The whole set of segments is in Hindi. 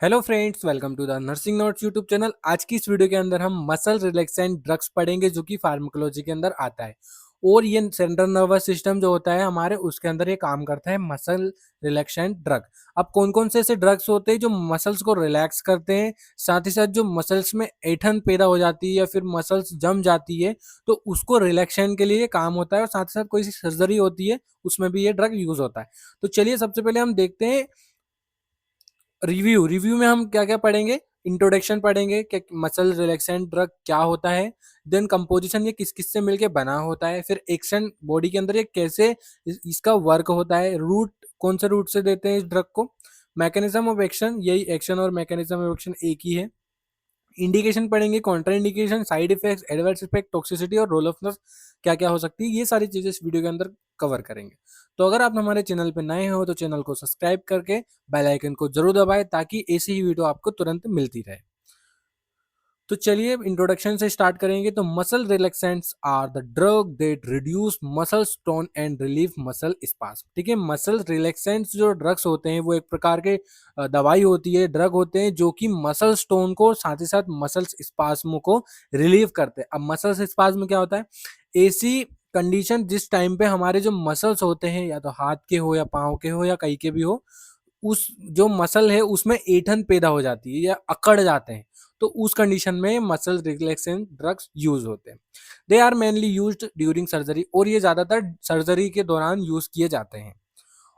Hello friends, welcome to the nursing notes YouTube channel. आज की इस वीडियो के अंदर हम मसल रिलैक्सेंट ड्रग्स पढ़ेंगे जो कि फार्माकोलॉजी के अंदर आता है। और ये सेंट्रल नर्वस सिस्टम जो होता है हमारे, उसके अंदर ये काम करता है मसल रिलैक्सेंट ड्रग। अब कौन कौन से ऐसे ड्रग्स होते हैं जो मसल्स को रिलैक्स करते हैं, साथ ही साथ जो मसल्स में ऐंठन पैदा हो जाती है या फिर मसल्स जम जाती है तो उसको रिलैक्सेशन के लिए काम होता है। और साथ ही साथ कोई सी सर्जरी होती है उसमें भी ये ड्रग यूज होता है। तो चलिए सबसे पहले हम देखते हैं रिव्यू। रिव्यू में हम क्या क्या पढ़ेंगे। इंट्रोडक्शन पढ़ेंगे कि मसल रिलैक्सेंट ड्रग क्या होता है। देन कंपोजिशन, ये किस किस से मिलके बना होता है। फिर एक्शन, बॉडी के अंदर ये कैसे इसका वर्क होता है। रूट, कौन से रूट से देते हैं इस ड्रग को। मैकेनिज्म ऑफ एक्शन, यही एक्शन और मैकेनिज्म ऑफ एक्शन एक ही है। इंडिकेशन पढ़ेंगे, Contra indication, side effects, adverse effect, toxicity और रोल ऑफ नर्व क्या क्या हो सकती है। ये सारी चीजें इस वीडियो के अंदर कवर करेंगे। तो अगर आप हमारे चैनल पर नए हो तो चैनल को सब्सक्राइब करके बेल आइकन को जरूर दबाएं ताकि ऐसी ही वीडियो आपको तुरंत मिलती रहे। तो चलिए इंट्रोडक्शन से स्टार्ट करेंगे। तो muscle relaxants are the drug that reduce muscle tone and relieve muscle spasm. ठीक है, मसल रिलैक्सेंट्स जो ड्रग्स होते हैं वो एक प्रकार के दवाई होती है, ड्रग होते हैं जो कि मसल टोन को साथ ही साथ मसल स्पाज्म को रिलीव करते हैं। अब मसल स्पाज्म क्या होता है? ऐसी कंडीशन जिस टाइम पे हमारे जो मसल्स होते हैं, या तो हाथ के हो या पाँव के हो या कहीं के भी हो, उस जो मसल है उसमें ऐंठन पैदा हो जाती है या अकड़ जाते हैं। तो उस कंडीशन में मसल रिलैक्सेंट ड्रग्स यूज होते हैं। They are mainly used during surgery, और ये ज्यादातर सर्जरी के दौरान यूज किए जाते हैं।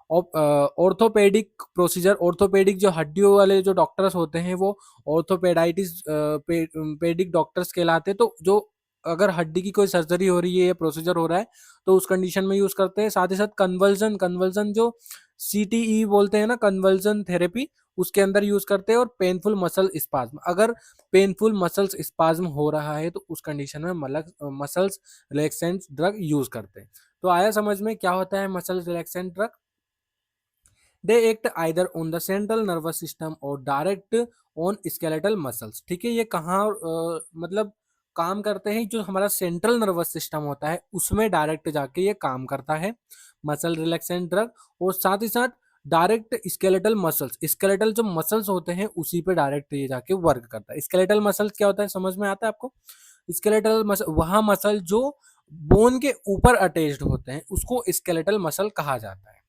ऑर्थोपेडिक प्रोसीजर, ऑर्थोपेडिक जो हड्डियों वाले जो डॉक्टर्स होते हैं वो ऑर्थोपेडाइटिस पेडिक डॉक्टर्स कहलाते हैं। तो जो अगर हड्डी की कोई सर्जरी हो रही है या प्रोसीजर हो रहा है तो उस कंडीशन में यूज करते हैं। साथ ही साथ कन्वर्जन, कन्वर्जन जो सीटीई बोलते हैं ना, कन्वर्जन थेरेपी, उसके अंदर यूज करते हैं। और पेनफुल मसल स्पाज्म, अगर पेनफुल मसल्स स्पाज्म हो रहा है तो उस कंडीशन में मसल्स रिलैक्सेंट ड्रग यूज करते हैं। तो आया समझ में क्या होता है muscle relaxant drug. They act either on the central nervous system और डायरेक्ट ऑन स्केलेटल मसल्स। ठीक है, ये कहाँ मतलब काम करते हैं, जो हमारा सेंट्रल नर्वस सिस्टम होता है उसमें डायरेक्ट जाके ये काम करता है मसल रिलैक्सेंट ड्रग। और साथ ही साथ डायरेक्ट स्केलेटल मसल्स, स्केलेटल जो मसल्स होते हैं उसी पे डायरेक्ट ये जाके वर्क करता है। स्केलेटल मसल्स क्या होता है, समझ में आता है आपको? स्केलेटल मसल वहाँ मसल जो बोन के ऊपर अटैच्ड होते हैं उसको स्केलेटल मसल कहा जाता है।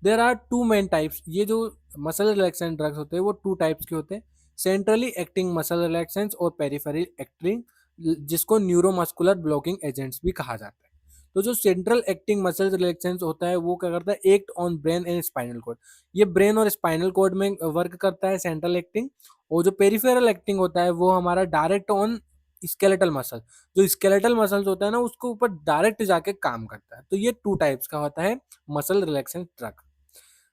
There are two main types, ये जो मसल रिलैक्सेंट ड्रग्स होते हैं वो टू टाइप्स के होते हैं। सेंट्रली एक्टिंग मसल रिलैक्सेंट्स और पेरिफेरल एक्टिंग, जिसको न्यूरोमस्कुलर ब्लॉकिंग एजेंट्स भी कहा जाता है। तो जो सेंट्रल एक्टिंग मसल रिलैक्सेंट्स होता है वो क्या करता है, act on brain and spinal cord. ये ब्रेन और स्पाइनल कॉर्ड में वर्क करता है सेंट्रल एक्टिंग। और जो पेरिफेरल एक्टिंग होता है वो हमारा डायरेक्ट ऑन स्केलेटल मसल, जो स्केलेटल मसल्स होता है ना उसको ऊपर डायरेक्ट जाके काम करता है। तो ये टू टाइप्स का होता है मसल रिलैक्सेंट ड्रग।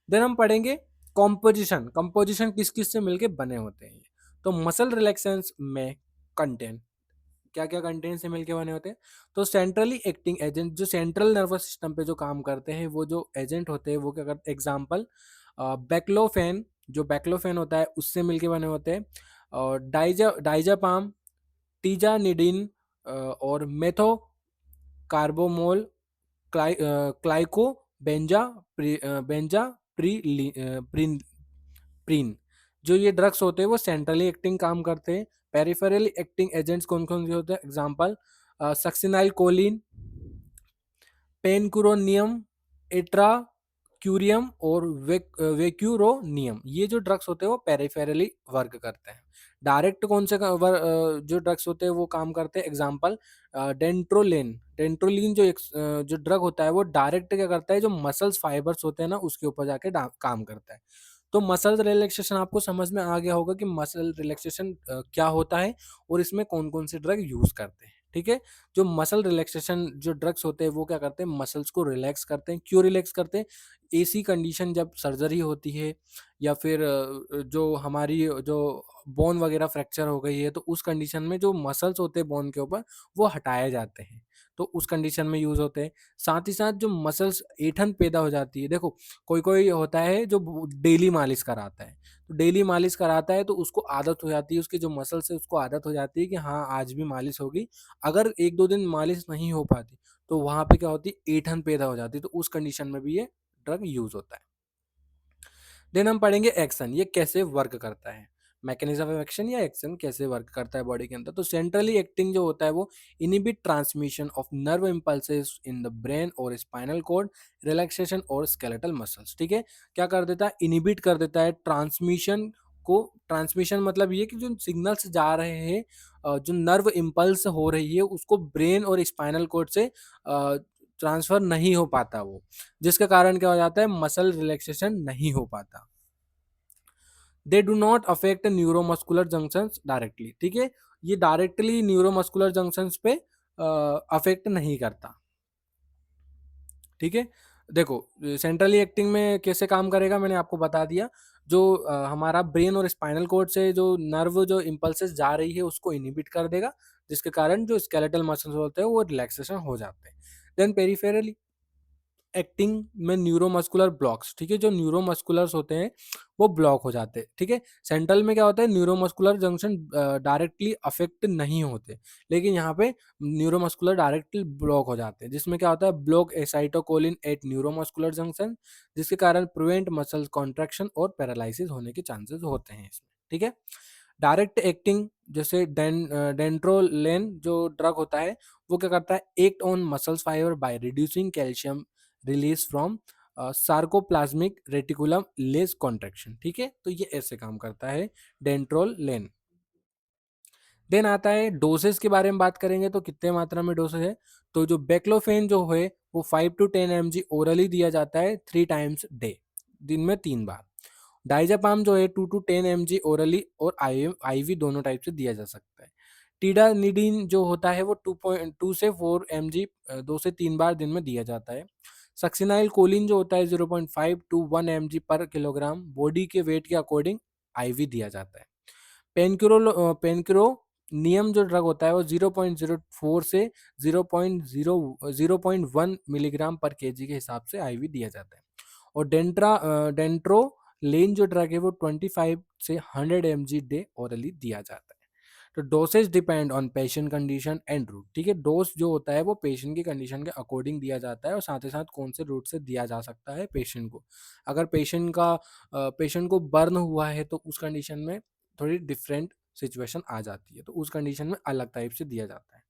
देन हम पढ़ेंगे कॉम्पोजिशन। कंपोजिशन किस किस से मिलके बने होते हैं। तो मसल रिलैक्सेंस में कंटेंट, क्या क्या कंटेंट से मिलके बने होते हैं। तो सेंट्रली एक्टिंग एजेंट, जो सेंट्रल नर्वस सिस्टम पे जो काम करते हैं वो जो एजेंट होते हैं वो क्या करते हैं। एग्जाम्पल बैक्लोफेन, जो बैक्लोफेन होता है उससे मिलके बने होते हैं। और डाइजापाम, टीजानिडिन और मेथो कार्बोमोल, क्लाइको बेंजा बेंजा प्रीन प्रीन, जो ये ड्रग्स होते हैं वो सेंट्रली एक्टिंग काम करते हैं। पेरिफेरली एक्टिंग एजेंट्स कौन कौन से होते हैं? एग्जांपल सक्सिनाइल कोलिन, पेनकुरोनियम, एट्राक्यूरियम और वेक्यूरोनियम, ये जो ड्रग्स होते हैं वो पेरिफेरली वर्क करते हैं। डायरेक्ट कौन से जो ड्रग्स होते हैं वो काम करते हैं। एग्जांपल डेंट्रोलिन, डेंट्रोलिन जो ड्रग होता है वो डायरेक्ट क्या करता है, जो मसल्स फाइबर्स होते हैं ना उसके ऊपर जाके काम करता है। तो मसल रिलैक्सेशन आपको समझ में आ गया होगा कि मसल रिलैक्सेशन क्या होता है और इसमें कौन कौन से ड्रग यूज करते हैं। ठीक है, जो मसल रिलैक्सेशन जो ड्रग्स होते हैं वो क्या करते हैं, मसल्स को रिलैक्स करते हैं। क्यों रिलैक्स करते हैं? ऐसी कंडीशन जब सर्जरी होती है या फिर जो हमारी जो बोन वगैरह फ्रैक्चर हो गई है तो उस कंडीशन में जो मसल्स होते हैं बोन के ऊपर वो हटाए जाते हैं, तो उस कंडीशन में यूज होते हैं। साथ ही साथ जो मसल्स ऐंठन पैदा हो जाती है, देखो कोई कोई होता है जो डेली मालिश कराता है, तो डेली मालिश कराता है तो उसको आदत हो जाती है, उसके जो मसल्स है उसको आदत हो जाती है कि हाँ आज भी मालिश होगी। अगर एक दो दिन मालिश नहीं हो पाती तो वहां पे क्या होती है, ऐंठन पैदा हो जाती है, तो उस कंडीशन में भी ये ड्रग यूज होता है। देन हम पढ़ेंगे एक्शन, ये कैसे वर्क करता है, मैकेनिज्म ऑफ एक्शन या एक्शन कैसे वर्क करता है बॉडी के अंदर। तो सेंट्रली एक्टिंग जो होता है वो inhibit transmission of nerve impulses in the brain और स्पाइनल कॉर्ड, रिलैक्सेशन और स्केलेटल मसल्स। ठीक है, क्या कर देता है, इनिबिट कर देता है ट्रांसमिशन को। ट्रांसमिशन मतलब ये कि जो सिग्नल्स जा रहे हैं, जो नर्व इम्पल्स हो रही है उसको ब्रेन और स्पाइनल कॉर्ड से ट्रांसफर नहीं हो पाता वो, जिसके कारण क्या हो जाता है, मसल रिलैक्सेशन नहीं हो पाता। They do not affect neuromuscular junctions directly. ठीक है, ये डायरेक्टली न्यूरोमस्कुलर जंक्शंस पे अफेक्ट नहीं करता। ठीक है, देखो सेंट्रली एक्टिंग में कैसे काम करेगा मैंने आपको बता दिया। जो हमारा ब्रेन और स्पाइनल कॉर्ड से जो नर्व जो इम्पल्सेस जा रही है उसको इनिबिट कर देगा, जिसके कारण जो स्केलेटल मसल्स होते हैं वो रिलैक्सेशन हो जाते हैं। देन पेरिफेरली एक्टिंग में न्यूरोमस्कुलर ब्लॉक्स, ठीक है, जो न्यूरोमस्कुलर्स होते हैं वो ब्लॉक हो जाते हैं। ठीक है, सेंट्रल में क्या होता है, न्यूरोमस्कुलर जंक्शन डायरेक्टली अफेक्ट नहीं होते, लेकिन यहाँ पे न्यूरोमस्कुलर डायरेक्टली ब्लॉक हो जाते हैं, जिसमें क्या होता है, ब्लॉक एसाइटोकोलिन एट न्यूरोमस्कुलर जंक्शन, जिसके कारण प्रिवेंट मसल कॉन्ट्रैक्शन और पैरालिसिस होने के चांसेस होते हैं इसमें। ठीक है, डायरेक्ट एक्टिंग जैसे डेंट्रोलेन जो ड्रग होता है वो क्या करता है, act on muscles fibre by reducing calcium release from sarcoplasmic reticulum less contraction. ठीक है, तो ये ऐसे काम करता है डेंट्रोलेन। देन आता है डोसेज के बारे में बात करेंगे तो कितने मात्रा में डोसेज है। तो जो बेक्लोफेन जो है वो 5 to 10 mg ओरली दिया जाता है 3 times डे, दिन में 3 बार। डाइजापाम जो है 2 to 10 mg ओरली और आईवी दोनों टाइप से दिया जा सकता है। टीडानिडीन जो होता है वो 2.2 से 4 mg 2 से 3 बार दिन में दिया जाता है। सक्सिनाइल कोलिन जो होता है 0.5 to 1 mg पर किलोग्राम बॉडी के वेट के अकॉर्डिंग आईवी दिया जाता है। पेनक्रो नियम जो ड्रग होता है वो 0.04 से 0.1 मिलीग्राम पर केजी के हिसाब से आईवी दिया जाता है। और डेंट्रो लेन जो ड्रग है वो 25 से 100 mg डे ओरली दिया जाता है। तो dosage depend on patient condition and route. ठीक है, डोज जो होता है वो पेशेंट की कंडीशन के अकॉर्डिंग दिया जाता है और साथ ही साथ कौन से रूट से दिया जा सकता है पेशेंट को। अगर पेशेंट को बर्न हुआ है तो उस कंडीशन में थोड़ी डिफरेंट सिचुएशन आ जाती है, तो उस कंडीशन में अलग टाइप से दिया जाता है।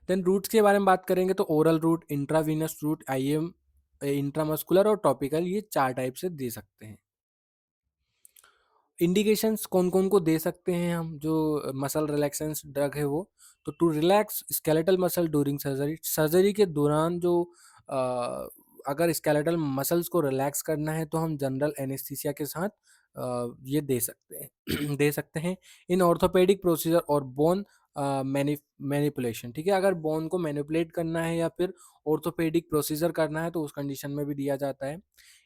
देन रूट्स के बारे में बात करेंगे तो oral route, intravenous route, IM, intramuscular और टॉपिकल, ये 4 टाइप से दे सकते हैं। इंडिकेशंस कौन कौन को दे सकते हैं हम, जो मसल रिलैक्सेंस ड्रग है वो। तो to relax skeletal muscle during surgery, surgery के दौरान जो अ, अगर स्केलेटल मसल्स को रिलैक्स करना है तो हम जनरल एनेस्थीसिया के साथ ये दे सकते हैं दे सकते हैं। इन ऑर्थोपेडिक प्रोसीजर और बोन मैनिपुलेशन, ठीक है, अगर बोन को मैनिपुलेट करना है या फिर ऑर्थोपेडिक प्रोसीजर करना है तो उस कंडीशन में भी दिया जाता है।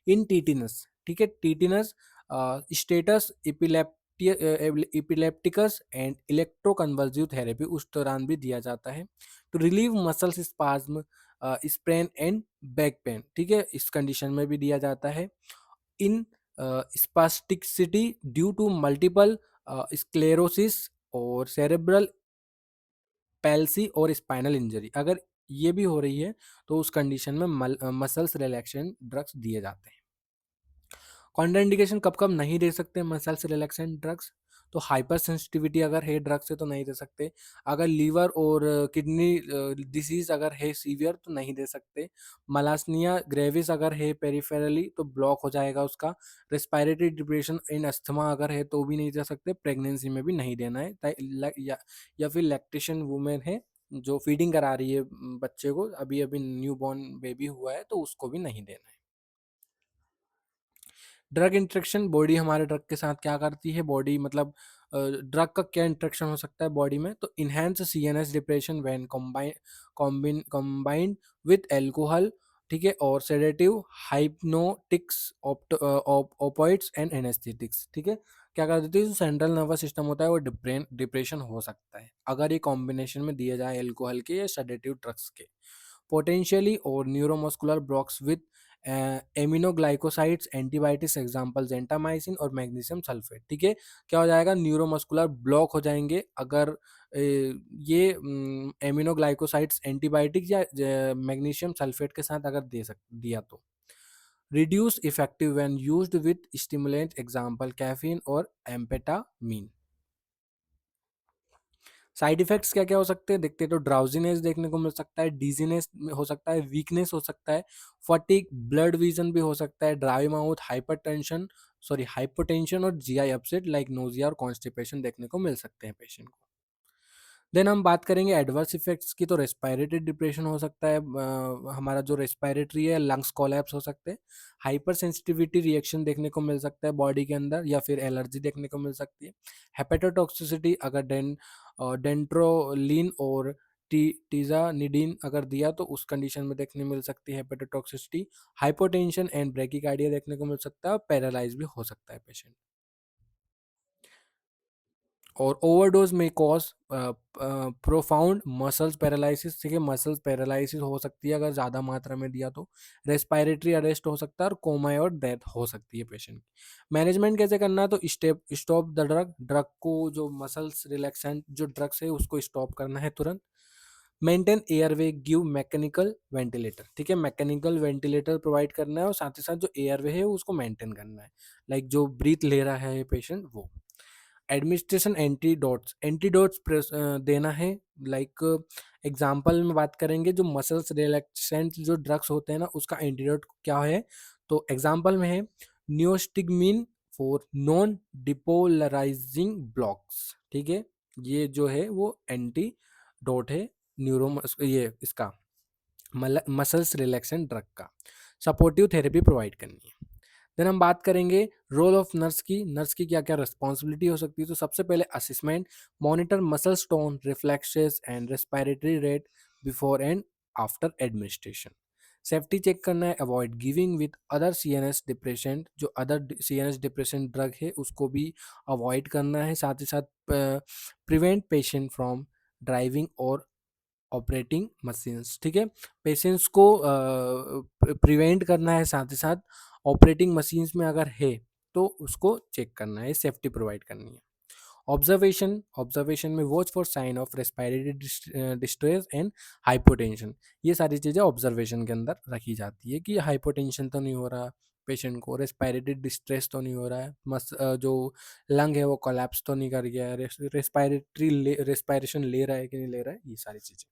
इन टीटिनस, ठीक है, tetanus status epilepticus and electroconvulsive therapy उस दौरान भी दिया जाता है। तो relieve muscles spasm, sprain and back pain, ठीक है, इस कंडीशन में भी दिया जाता है। In spasticity due to multiple sclerosis और सेरेब्रल पैल्सी और स्पाइनल इंजरी, अगर ये भी हो रही है तो उस कंडीशन में मसल्स रिलैक्सेशन ड्रग्स दिए जाते हैं। कॉन्ट्राइंडिकेशन कब कब नहीं दे सकते मसल्स रिलैक्सेंट ड्रग्स। तो हाइपर सेंसिटिविटी अगर है ड्रग से तो नहीं दे सकते। अगर लीवर और किडनी डिसीज अगर है सीवियर तो नहीं दे सकते। मलासनिया ग्रेविस अगर है पेरिफेरली तो ब्लॉक हो जाएगा उसका। रेस्पिरेटरी डिप्रेशन इन अस्थमा अगर है तो भी नहीं दे सकते। प्रेगनेंसी में भी नहीं देना है या फिर लैक्टेशन वुमेन है जो फीडिंग करा रही है बच्चे को, अभी अभी न्यू बॉर्न बेबी हुआ है तो उसको भी नहीं देना है। ड्रग इंट्रैक्शन, बॉडी हमारे ड्रग के साथ क्या करती है, बॉडी मतलब ड्रग का क्या इंट्रैक्शन हो सकता है बॉडी में। तो enhance CNS depression when combined with alcohol, ठीक है, और सेडेटिव, हाइप्नोटिक्स, ओपोइड्स एंड एनेस्थेटिक्स, ठीक है, क्या कर देती है, जो सेंट्रल नर्वस सिस्टम होता है वो डिप्रेशन हो सकता है अगर ये कॉम्बिनेशन में दिया जाए एल्कोहल के या सेडेटिव ड्रग्स के। पोटेंशियली और neuromuscular blocks with aminoglycosides antibiotics example gentamicin और मैग्नीशियम सल्फेट, ठीक है, क्या हो जाएगा, न्यूरोमस्कुलर ब्लॉक हो जाएंगे अगर ये एमिनोग्लाइकोसाइड्स एंटीबायोटिक्स या मैग्नीशियम सल्फेट के साथ अगर दिया तो। reduce effective when used with stimulant, example caffeine और एम्फेटामीन। साइड इफेक्ट्स क्या क्या हो सकते हैं देखते हैं, तो ड्राउजीनेस देखने को मिल सकता है, डीजीनेस हो सकता है, वीकनेस हो सकता है, फटीग, ब्लड विजन भी हो सकता है, ड्राई माउथ, हाइपोटेंशन और जीआई अपसेट लाइक नोजिया और कॉन्स्टिपेशन देखने को मिल सकते हैं पेशेंट को। देन हम बात करेंगे एडवर्स इफेक्ट्स की, तो रेस्पिरेटरी डिप्रेशन हो सकता है, हमारा जो रेस्पिरेटरी है, लंग्स कोलैप्स हो सकते हैं, हाइपर सेंसिटिविटी रिएक्शन देखने को मिल सकता है बॉडी के अंदर, या फिर एलर्जी देखने को मिल सकती है, हेपेटोटॉक्सिसिटी अगर डेंट्रोलिन और टीजानिडीन अगर दिया तो उस कंडीशन में देखने मिल सकती है हेपेटोटॉक्सिसिटी, हाइपोटेंशन एंड ब्रेकिकार्डिया देखने को मिल सकता है, और पैरालाइज भी हो सकता है पेशेंट। और ओवरडोज में कॉज प्रोफाउंड मसल्स पैरालिसिस, ठीक है, मसल्स पैरालिसिस हो सकती है अगर ज़्यादा मात्रा में दिया तो, रेस्पिरेटरी अरेस्ट हो सकता है, और कोमा और डेथ हो सकती है पेशेंट की। मैनेजमेंट कैसे करना है, तो स्टॉप द ड्रग, ड्रग को जो मसल्स रिलैक्सेंट जो ड्रग्स है उसको स्टॉप करना है तुरंत। Maintain airway, give mechanical ventilator, ठीक है, मैकेनिकल वेंटिलेटर प्रोवाइड करना है, और साथ ही साथ जो एयरवे है उसको मेंटेन करना है, लाइक जो ब्रीथ ले रहा है पेशेंट वो। एडमिनिस्ट्रेशन एंटीडोट्स देना है, लाइक एग्जांपल में बात करेंगे, जो मसल्स रिलैक्सेंट जो ड्रग्स होते हैं ना उसका एंटीडोट क्या है, तो एग्जांपल में है neostigmine for non depolarising blocks, ठीक है, ये जो है वो एंटीडोट है न्यूरो ये इसका मसल्स रिलैक्सेंट ड्रग का। सपोर्टिव थेरेपी प्रोवाइड करनी है। देन हम बात करेंगे रोल ऑफ नर्स की क्या क्या रिस्पॉन्सिबिलिटी हो सकती है, तो सबसे पहले assessment, monitor muscle tone, reflexes and respiratory rate before and after administration. Safety check करना है, avoid giving with other CNS depression, जो अदर सीएनएस डिप्रेशन ड्रग है उसको भी अवॉइड करना है, साथ ही साथ प्रिवेंट पेशेंट फ्रॉम ड्राइविंग और ऑपरेटिंग मशीन्स, ठीक है, पेशेंट्स को प्रिवेंट करना है, साथ ही साथ ऑपरेटिंग मशीन्स में अगर है तो उसको चेक करना है, सेफ्टी प्रोवाइड करनी है। ऑब्जर्वेशन में watch for sign of respiratory distress and hypotension, ये सारी चीज़ें ऑब्जर्वेशन के अंदर रखी जाती है कि हाइपोटेंशन तो नहीं हो रहा पेशेंट को, रेस्पिरेटरी डिस्ट्रेस तो नहीं हो रहा है, जो लंग है वो कोलैप्स तो नहीं कर गया है, रेस्पिरेशन ले रहा है कि नहीं ले रहा है, ये सारी चीज़ें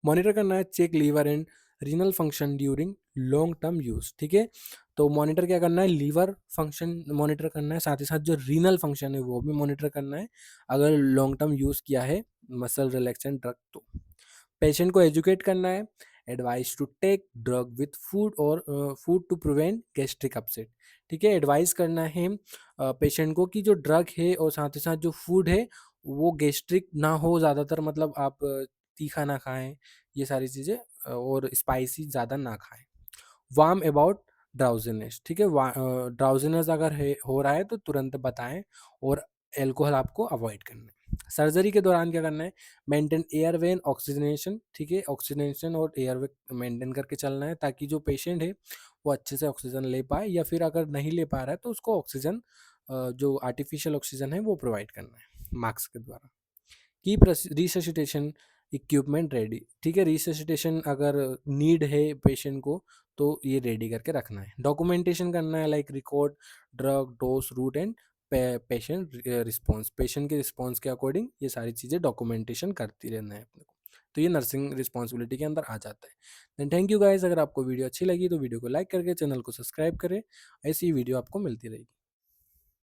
मॉनिटर करना है। Check liver and renal function during long term use, ठीक है, तो मॉनिटर क्या करना है, लीवर फंक्शन मॉनिटर करना है, साथ ही साथ जो रीनल फंक्शन है वो भी मॉनिटर करना है अगर लॉन्ग टर्म यूज किया है मसल रिलैक्सेंट ड्रग तो। पेशेंट को एजुकेट करना है, advice to take drug with food और food to prevent gastric upset, ठीक है, एडवाइस करना है पेशेंट को कि जो ड्रग है और साथ ही साथ जो फूड है वो गैस्ट्रिक ना हो ज़्यादातर, मतलब आप तीखा ना खाएं, ये सारी चीज़ें और स्पाइसी ज़्यादा ना खाएं। वार्म अबाउट ड्राउजीनेस, ठीक है, ड्राउजीनेस अगर हो रहा है तो तुरंत बताएं, और एल्कोहल आपको अवॉइड करना है। सर्जरी के दौरान क्या करना है, मेंटेन एयरवे एंड ऑक्सीजनेशन, ठीक है, ऑक्सीजनेशन और एयरवे मेंटेन करके चलना है ताकि जो पेशेंट है वो अच्छे से ऑक्सीजन ले पाए, या फिर अगर नहीं ले पा रहा है तो उसको ऑक्सीजन जो आर्टिफिशियल ऑक्सीजन है वो प्रोवाइड करना है मास्क के द्वारा। कीप रिससिटेशन इक्विपमेंट रेडी, ठीक है, रिससिटेशन अगर नीड है पेशेंट को तो ये रेडी करके रखना है। डॉक्यूमेंटेशन करना है, like record drug dose route and patient response, patient के रिस्पॉन्स के अकॉर्डिंग ये सारी चीज़ें डॉक्यूमेंटेशन करती रहना है अपने को, तो ये नर्सिंग रिस्पॉन्सिबिलिटी के अंदर आ जाता है। देन थैंक यू गाइस, अगर आपको वीडियो अच्छी लगी तो वीडियो को लाइक करके चैनल को सब्सक्राइब करें, ऐसी वीडियो आपको मिलती रहेगी।